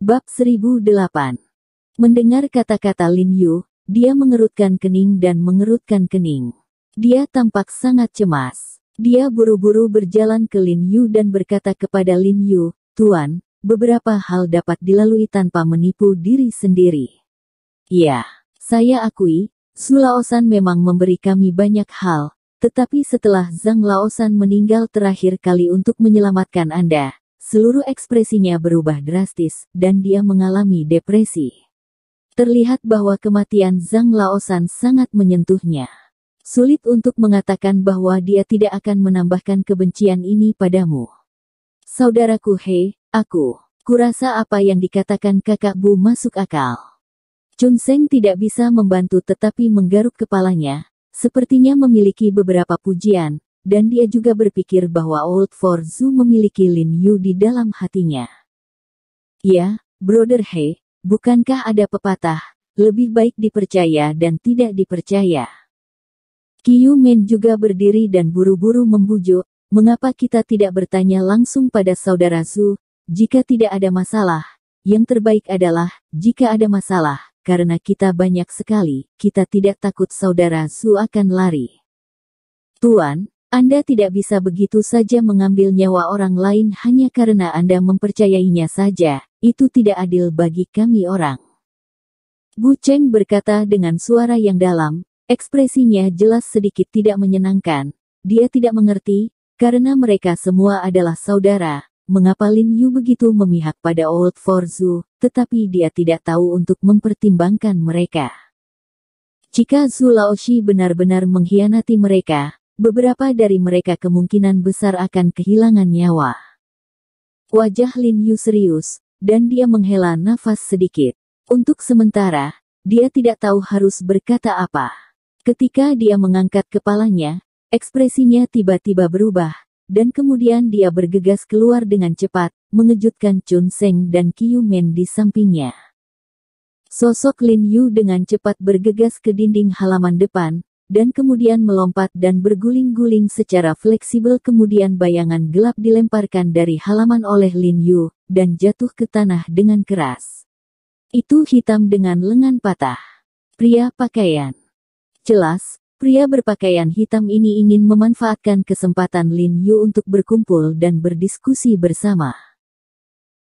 Bab 1008. Mendengar kata-kata Lin Yu, dia mengerutkan kening dan mengerutkan kening. Dia tampak sangat cemas. Dia buru-buru berjalan ke Lin Yu dan berkata kepada Lin Yu, "Tuan, beberapa hal dapat dilalui tanpa menipu diri sendiri." "Ya, saya akui, Su Laosan memang memberi kami banyak hal, tetapi setelah Zhang Laosan meninggal terakhir kali untuk menyelamatkan Anda, seluruh ekspresinya berubah drastis, dan dia mengalami depresi. Terlihat bahwa kematian Zhang Laosan sangat menyentuhnya. Sulit untuk mengatakan bahwa dia tidak akan menambahkan kebencian ini padamu. Saudaraku He, kurasa apa yang dikatakan kakakmu masuk akal." Chun Seng tidak bisa membantu tetapi menggaruk kepalanya, sepertinya memiliki beberapa pujian, dan dia juga berpikir bahwa Old Forzu memiliki Lin Yu di dalam hatinya. "Ya, Brother He, bukankah ada pepatah, lebih baik dipercaya dan tidak dipercaya?" Qiu Men juga berdiri dan buru-buru membujuk, "Mengapa kita tidak bertanya langsung pada saudara Zhu, jika tidak ada masalah? Yang terbaik adalah, jika ada masalah, karena kita banyak sekali, kita tidak takut saudara Zhu akan lari." "Tuan, Anda tidak bisa begitu saja mengambil nyawa orang lain hanya karena Anda mempercayainya saja, itu tidak adil bagi kami orang." Bu Cheng berkata dengan suara yang dalam, ekspresinya jelas sedikit tidak menyenangkan. Dia tidak mengerti, karena mereka semua adalah saudara, mengapa Lin Yu begitu memihak pada Old Forzu, tetapi dia tidak tahu untuk mempertimbangkan mereka. Jika Zhu Laoshi benar-benar mengkhianati mereka, beberapa dari mereka kemungkinan besar akan kehilangan nyawa. Wajah Lin Yu serius, dan dia menghela nafas sedikit. Untuk sementara, dia tidak tahu harus berkata apa. Ketika dia mengangkat kepalanya, ekspresinya tiba-tiba berubah, dan kemudian dia bergegas keluar dengan cepat, mengejutkan Chun Seng dan Qiu Men di sampingnya. Sosok Lin Yu dengan cepat bergegas ke dinding halaman depan, dan kemudian melompat dan berguling-guling secara fleksibel. Kemudian bayangan gelap dilemparkan dari halaman oleh Lin Yu, dan jatuh ke tanah dengan keras. Itu hitam dengan lengan patah. Pria pakaian. Jelas, pria berpakaian hitam ini ingin memanfaatkan kesempatan Lin Yu untuk berkumpul dan berdiskusi bersama.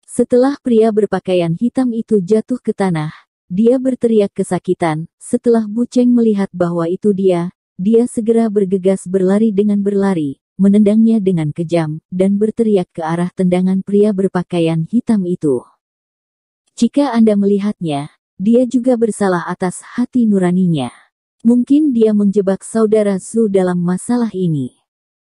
Setelah pria berpakaian hitam itu jatuh ke tanah, dia berteriak kesakitan. Setelah Bu Cheng melihat bahwa itu dia segera bergegas berlari, menendangnya dengan kejam, dan berteriak ke arah tendangan pria berpakaian hitam itu. Jika Anda melihatnya, dia juga bersalah atas hati nuraninya. Mungkin dia menjebak saudara Zhu dalam masalah ini.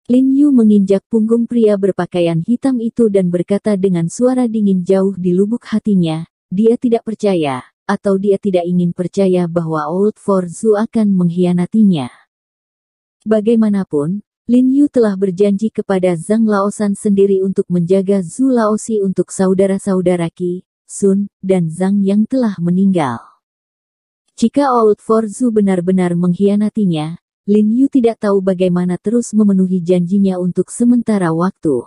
Lin Yu menginjak punggung pria berpakaian hitam itu dan berkata dengan suara dingin jauh di lubuk hatinya, dia tidak percaya, atau dia tidak ingin percaya bahwa Old Forzu akan mengkhianatinya. Bagaimanapun, Lin Yu telah berjanji kepada Zhang Laosan sendiri untuk menjaga Zhu Laoshi untuk saudara-saudara Qi, Sun, dan Zhang yang telah meninggal. Jika Old Forzu benar-benar mengkhianatinya, Lin Yu tidak tahu bagaimana terus memenuhi janjinya untuk sementara waktu.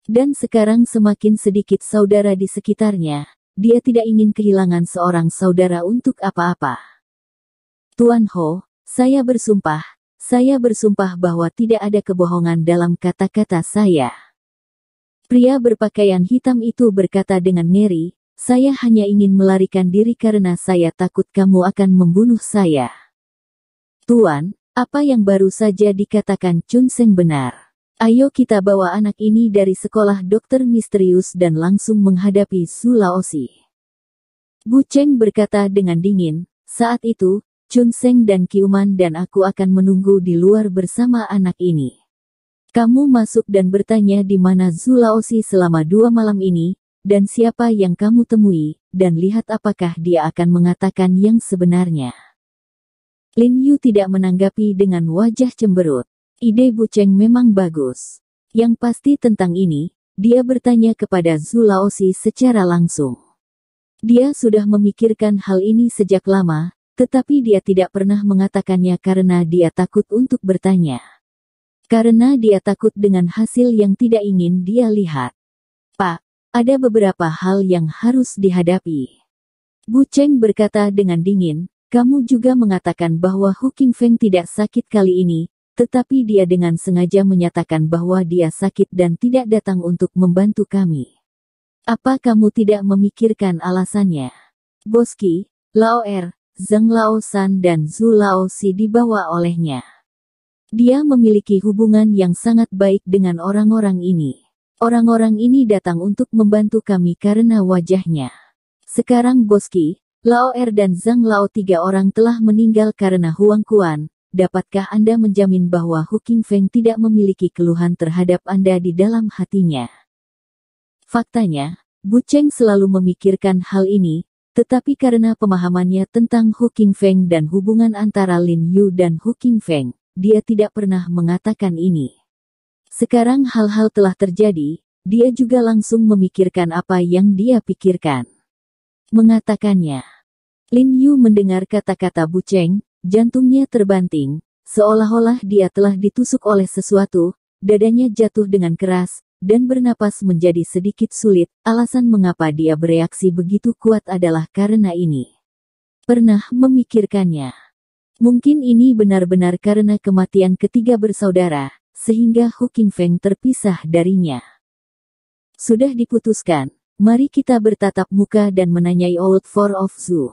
Dan sekarang semakin sedikit saudara di sekitarnya, dia tidak ingin kehilangan seorang saudara untuk apa-apa. "Tuan Ho, saya bersumpah bahwa tidak ada kebohongan dalam kata-kata saya." Pria berpakaian hitam itu berkata dengan ngeri, "Saya hanya ingin melarikan diri karena saya takut kamu akan membunuh saya." "Tuan, apa yang baru saja dikatakan Chun Seng benar. Ayo kita bawa anak ini dari sekolah dokter misterius dan langsung menghadapi Zhu Laoshi." Bu Cheng berkata dengan dingin, "Saat itu, Chun Seng dan Qiu Man dan aku akan menunggu di luar bersama anak ini. Kamu masuk dan bertanya di mana Zhu Laoshi selama 2 malam ini, dan siapa yang kamu temui, dan lihat apakah dia akan mengatakan yang sebenarnya." Lin Yu tidak menanggapi dengan wajah cemberut. Ide Bu Cheng memang bagus. Yang pasti tentang ini, dia bertanya kepada Zhu Laoshi secara langsung. Dia sudah memikirkan hal ini sejak lama, tetapi dia tidak pernah mengatakannya karena dia takut untuk bertanya. Karena dia takut dengan hasil yang tidak ingin dia lihat. "Pak, Ada beberapa hal yang harus dihadapi. Bu Cheng berkata dengan dingin, kamu juga mengatakan bahwa Hu Qingfeng tidak sakit kali ini, tetapi dia dengan sengaja menyatakan bahwa dia sakit dan tidak datang untuk membantu kami. Apa kamu tidak memikirkan alasannya? Boski, Lao Er, Zheng Lao San dan Zhu Lao Si dibawa olehnya. Dia memiliki hubungan yang sangat baik dengan orang-orang ini. Orang-orang ini datang untuk membantu kami karena wajahnya. Sekarang Boski, Lao Er dan Zhang Lao 3 orang telah meninggal karena Huang Quan. Dapatkah Anda menjamin bahwa Hu Qingfeng tidak memiliki keluhan terhadap Anda di dalam hatinya? Faktanya, Bu Cheng selalu memikirkan hal ini, tetapi karena pemahamannya tentang Hu Qingfeng dan hubungan antara Lin Yu dan Hu Qingfeng, dia tidak pernah mengatakan ini. Sekarang hal-hal telah terjadi, dia juga langsung memikirkan apa yang dia pikirkan. Mengatakannya. Lin Yu mendengar kata-kata Bu Cheng, jantungnya terbanting, seolah-olah dia telah ditusuk oleh sesuatu, dadanya jatuh dengan keras, dan bernapas menjadi sedikit sulit. Alasan mengapa dia bereaksi begitu kuat adalah karena ini. Pernah memikirkannya. Mungkin ini benar-benar karena kematian ketiga bersaudara, sehingga Hu Qingfeng terpisah darinya. Sudah diputuskan. Mari kita bertatap muka dan menanyai Old Four of Zhu.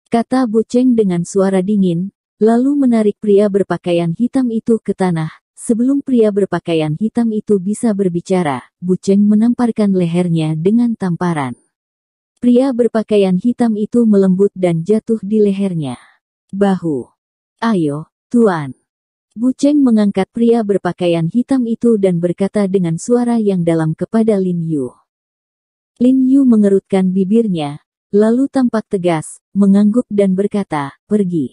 Kata Bu Cheng dengan suara dingin, lalu menarik pria berpakaian hitam itu ke tanah. Sebelum pria berpakaian hitam itu bisa berbicara, Bu Cheng menamparkan lehernya dengan tamparan. Pria berpakaian hitam itu melembut dan jatuh di lehernya. Bahu. Ayo, Tuan. Bu Cheng mengangkat pria berpakaian hitam itu dan berkata dengan suara yang dalam kepada Lin Yu. Lin Yu mengerutkan bibirnya, lalu tampak tegas, mengangguk dan berkata, pergi.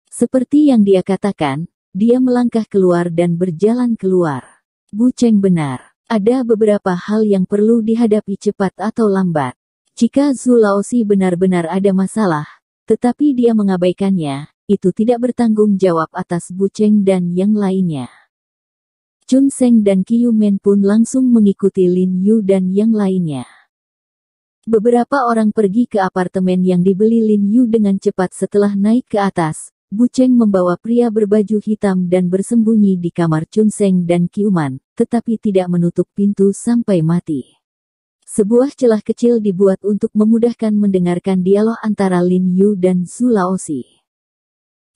Seperti yang dia katakan, dia melangkah keluar dan berjalan keluar. Bu Cheng benar, ada beberapa hal yang perlu dihadapi cepat atau lambat. Jika Zhu Laosi benar-benar ada masalah, tetapi dia mengabaikannya, itu tidak bertanggung jawab atas Bu Cheng dan yang lainnya. Chun Seng dan Qiu Men pun langsung mengikuti Lin Yu dan yang lainnya. Beberapa orang pergi ke apartemen yang dibeli Lin Yu dengan cepat setelah naik ke atas. Bu Cheng membawa pria berbaju hitam dan bersembunyi di kamar Chun Seng dan Qiu Man, tetapi tidak menutup pintu sampai mati. Sebuah celah kecil dibuat untuk memudahkan mendengarkan dialog antara Lin Yu dan Zhu Laosi.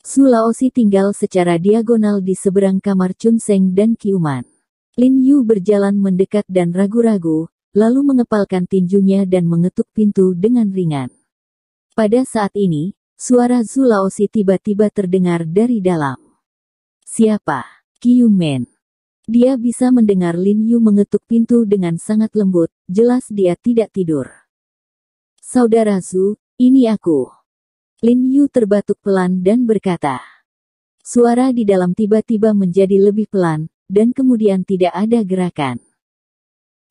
Zhu Laosi tinggal secara diagonal di seberang kamar Chun Seng dan Qiu Man. Lin Yu berjalan mendekat dan ragu-ragu, lalu mengepalkan tinjunya dan mengetuk pintu dengan ringan. Pada saat ini, suara Zhu Laosi tiba-tiba terdengar dari dalam. Siapa? Qiu Man. Dia bisa mendengar Lin Yu mengetuk pintu dengan sangat lembut, jelas dia tidak tidur. Saudara Zhu, ini aku. Lin Yu terbatuk pelan dan berkata. Suara di dalam tiba-tiba menjadi lebih pelan, dan kemudian tidak ada gerakan.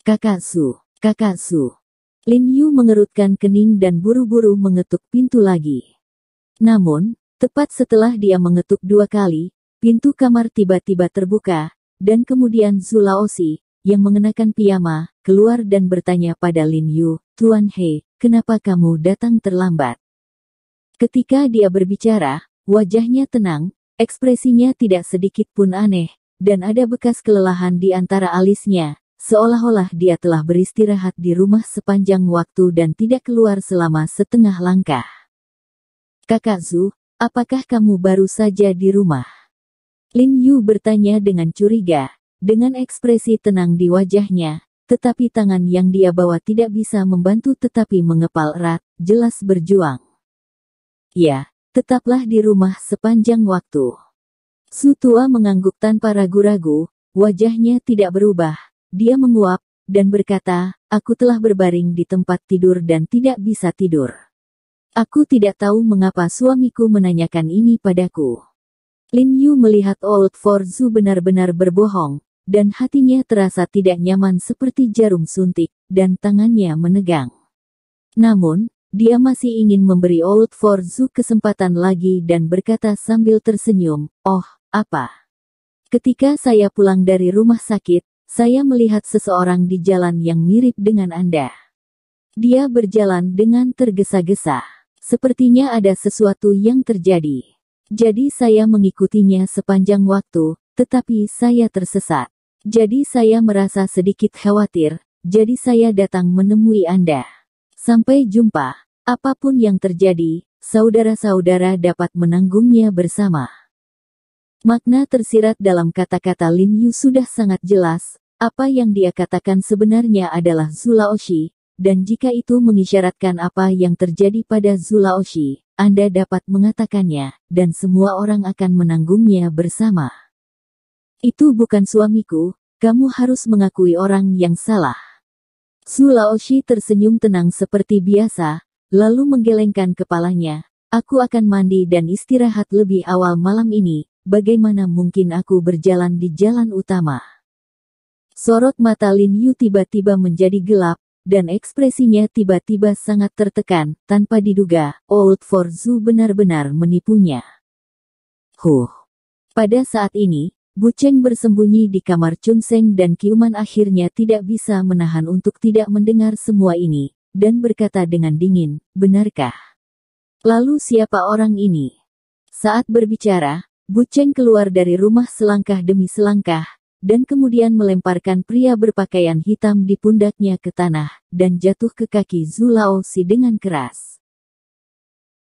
Kakak Zhu, Kakak Zhu. Lin Yu mengerutkan kening dan buru-buru mengetuk pintu lagi. Namun, tepat setelah dia mengetuk 2 kali, pintu kamar tiba-tiba terbuka, dan kemudian Zhu Laosi, yang mengenakan piyama, keluar dan bertanya pada Lin Yu, Tuan He, kenapa kamu datang terlambat? Ketika dia berbicara, wajahnya tenang, ekspresinya tidak sedikit pun aneh, dan ada bekas kelelahan di antara alisnya, seolah-olah dia telah beristirahat di rumah sepanjang waktu dan tidak keluar selama setengah langkah. Kakak Zhu, apakah kamu baru saja di rumah? Lin Yu bertanya dengan curiga, dengan ekspresi tenang di wajahnya, tetapi tangan yang dia bawa tidak bisa membantu tetapi mengepal erat, jelas berjuang. Ya, tetaplah di rumah sepanjang waktu. Zhu tua mengangguk tanpa ragu-ragu, wajahnya tidak berubah, dia menguap, dan berkata, aku telah berbaring di tempat tidur dan tidak bisa tidur. Aku tidak tahu mengapa suamiku menanyakan ini padaku. Lin Yu melihat Old Four Zhu benar-benar berbohong, dan hatinya terasa tidak nyaman seperti jarum suntik, dan tangannya menegang. Namun, dia masih ingin memberi Old Four Zhu kesempatan lagi dan berkata sambil tersenyum, oh, apa? Ketika saya pulang dari rumah sakit, Saya melihat seseorang di jalan yang mirip dengan Anda. Dia berjalan dengan tergesa-gesa. Sepertinya ada sesuatu yang terjadi. Jadi saya mengikutinya sepanjang waktu, tetapi saya tersesat. Jadi saya merasa sedikit khawatir, jadi saya datang menemui Anda. Sampai jumpa. Apapun yang terjadi, saudara-saudara dapat menanggungnya bersama. Makna tersirat dalam kata-kata Lin Yu sudah sangat jelas. Apa yang dia katakan sebenarnya adalah Zulaoshi, dan jika itu mengisyaratkan apa yang terjadi pada Zulaoshi, Anda dapat mengatakannya, dan semua orang akan menanggungnya bersama. Itu bukan suamiku, kamu harus mengakui orang yang salah. Zulaoshi tersenyum tenang seperti biasa, lalu menggelengkan kepalanya. Aku akan mandi dan istirahat lebih awal malam ini, bagaimana mungkin aku berjalan di jalan utama? Sorot mata Lin Yu tiba-tiba menjadi gelap, dan ekspresinya tiba-tiba sangat tertekan, tanpa diduga, Old Forzu benar-benar menipunya. Pada saat ini, Bu Cheng bersembunyi di kamar Chun Seng dan Kiuman akhirnya tidak bisa menahan untuk tidak mendengar semua ini, dan berkata dengan dingin, benarkah? Lalu siapa orang ini? Saat berbicara, Bu Cheng keluar dari rumah selangkah demi selangkah, dan kemudian melemparkan pria berpakaian hitam di pundaknya ke tanah, dan jatuh ke kaki Zulaoshi dengan keras.